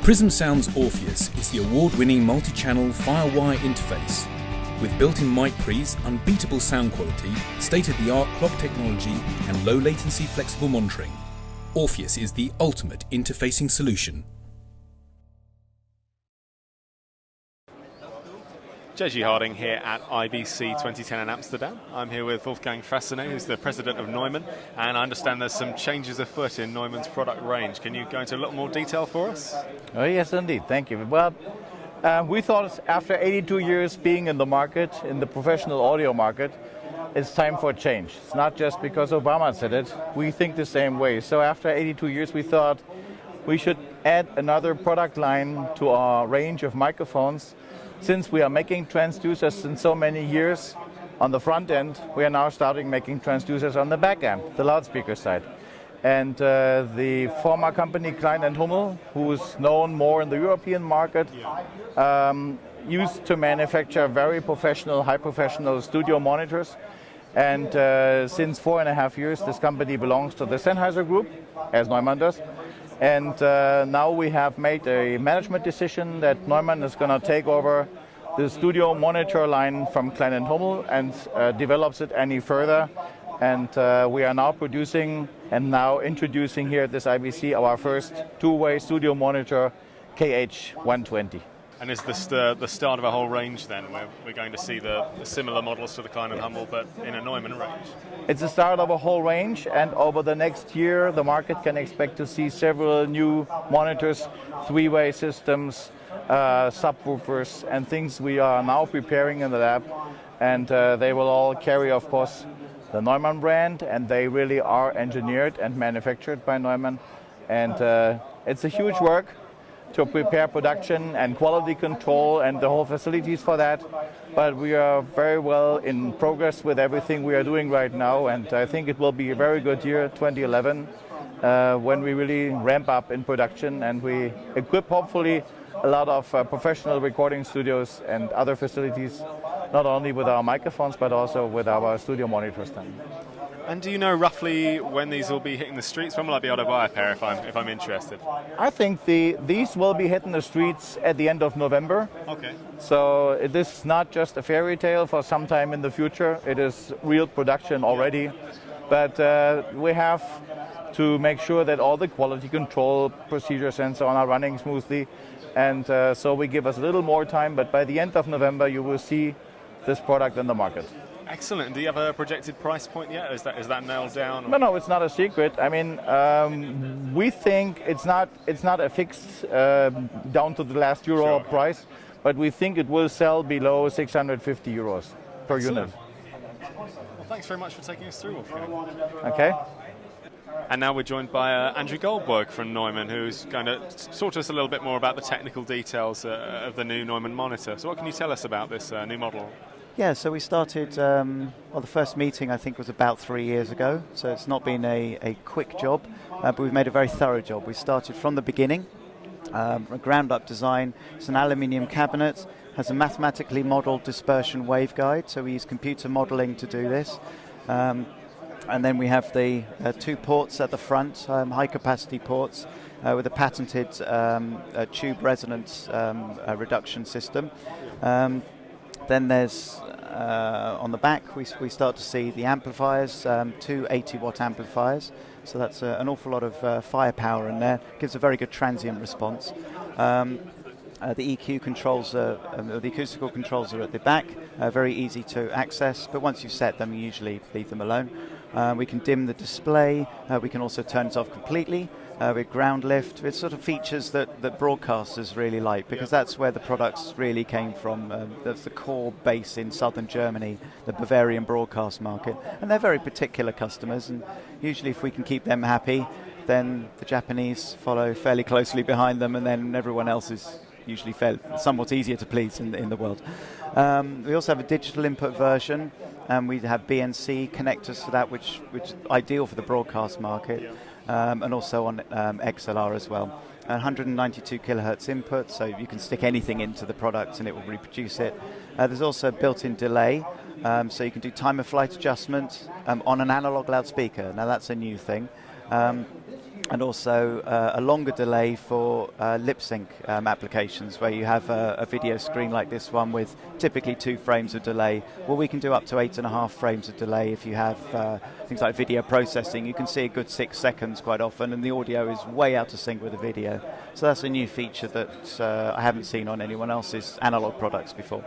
Prism Sound's Orpheus is the award-winning multi-channel Firewire interface. With built-in mic pre's, unbeatable sound quality, state-of-the-art clock technology and low-latency flexible monitoring, Orpheus is the ultimate interfacing solution. JG Harding here at IBC 2010 in Amsterdam. I'm here with Wolfgang Fassenet, who's the president of Neumann, and I understand there's some changes afoot in Neumann's product range. Can you go into a little more detail for us? Oh, yes, indeed. Thank you. Well, we thought after 82 years being in the market, in the professional audio market, it's time for a change. It's not just because Obama said it. We think the same way. So after 82 years, we thought we should add another product line to our range of microphones. Since we are making transducers in so many years on the front end, we are now starting making transducers on the back end, the loudspeaker side. And the former company Klein & Hummel, who is known more in the European market, used to manufacture very professional, high professional studio monitors. And since 4.5 years, this company belongs to the Sennheiser Group, as Neumann does. And now we have made a management decision that Neumann is going to take over the studio monitor line from Klein & Hummel and develops it any further. And we are now producing and now introducing here at this IBC our first two-way studio monitor, KH100. And is this the start of a whole range then, where we're going to see the similar models to the Klein & Hummel, but in a Neumann range? It's the start of a whole range, and over the next year, the market can expect to see several new monitors, three-way systems, subwoofers, and things we are now preparing in the lab. And they will all carry, of course, the Neumann brand, and they really are engineered and manufactured by Neumann. And it's a huge work to prepare production and quality control and the whole facilities for that. But we are very well in progress with everything we are doing right now, and I think it will be a very good year, 2011, when we really ramp up in production and we equip, hopefully, a lot of professional recording studios and other facilities, not only with our microphones, but also with our studio monitors then. And do you know roughly when these will be hitting the streets? When will I be able to buy a pair if I'm interested? I think these will be hitting the streets at the end of November. Okay. So it is not just a fairy tale for some time in the future. It is real production already. But we have to make sure that all the quality control procedures and so on are running smoothly. And so we give us a little more time. But by the end of November, you will see this product in the market. Excellent. Do you have a projected price point yet? Is that nailed down? No, it's not a secret. I mean, we think it's not a fixed down to the last euro price, but we think it will sell below 650 euros per unit. Well, thanks very much for taking us through, Wolfgang. Okay. And now we're joined by Andrew Goldberg from Neumann, who's going to talk to us a little bit more about the technical details of the new Neumann monitor. So what can you tell us about this new model? Yeah, so we started, the first meeting I think was about 3 years ago, so it's not been a quick job, but we've made a very thorough job. We started from the beginning, a ground-up design. It's an aluminium cabinet, has a mathematically modelled dispersion waveguide, so we use computer modelling to do this. And then we have the two ports at the front, high-capacity ports, with a patented tube resonance reduction system. Then there's, on the back, we start to see the amplifiers, two 80-watt amplifiers. So that's an awful lot of firepower in there. Gives a very good transient response. The EQ controls, the acoustical controls are at the back, very easy to access. But once you've set them, you usually leave them alone. We can dim the display. We can also turn it off completely. With ground lift, with sort of features that broadcasters really like, because that's where the products really came from. That's the core base in southern Germany, the Bavarian broadcast market. And they're very particular customers, and usually if we can keep them happy, then the Japanese follow fairly closely behind them, and then everyone else is usually somewhat easier to please in the world. We also have a digital input version, and we have BNC connectors for that, which is ideal for the broadcast market. And also on XLR as well. 192 kilohertz input, so you can stick anything into the product and it will reproduce it. There's also a built-in delay, so you can do time of flight adjustment on an analog loudspeaker. Now that's a new thing. and also a longer delay for lip sync applications where you have a video screen like this one with typically 2 frames of delay. Well, we can do up to 8.5 frames of delay if you have things like video processing. You can see a good 6 seconds quite often, and the audio is way out of sync with the video. So that's a new feature that I haven't seen on anyone else's analog products before.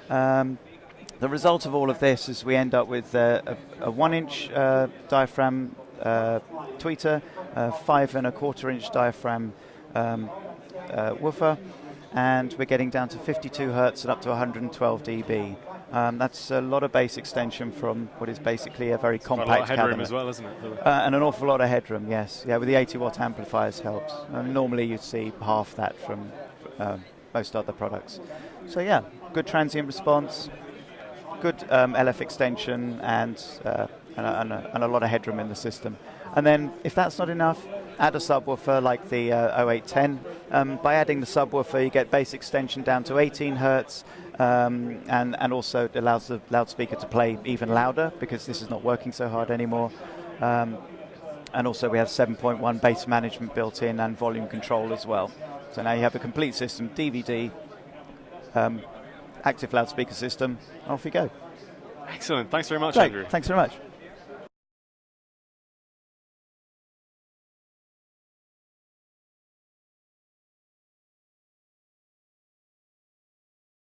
The result of all of this is we end up with a 1-inch diaphragm tweeter, 5.25-inch diaphragm woofer, and we're getting down to 52 Hertz and up to 112 dB. That's a lot of bass extension from what is basically a very compact a lot of headroom cabinet. as well, isn't it? And an awful lot of headroom, yes. Yeah, with the 80-watt amplifiers helps. Normally you'd see half that from most other products. So yeah, good transient response, good LF extension, and a lot of headroom in the system. And then, if that's not enough, add a subwoofer like the 0810. By adding the subwoofer, you get bass extension down to 18 Hertz, and also it allows the loudspeaker to play even louder because this is not working so hard anymore. And also we have 7.1 bass management built in and volume control as well. So now you have a complete system, DVD, active loudspeaker system, off you go. Excellent. Thanks very much, Great. Andrew. Thanks very much.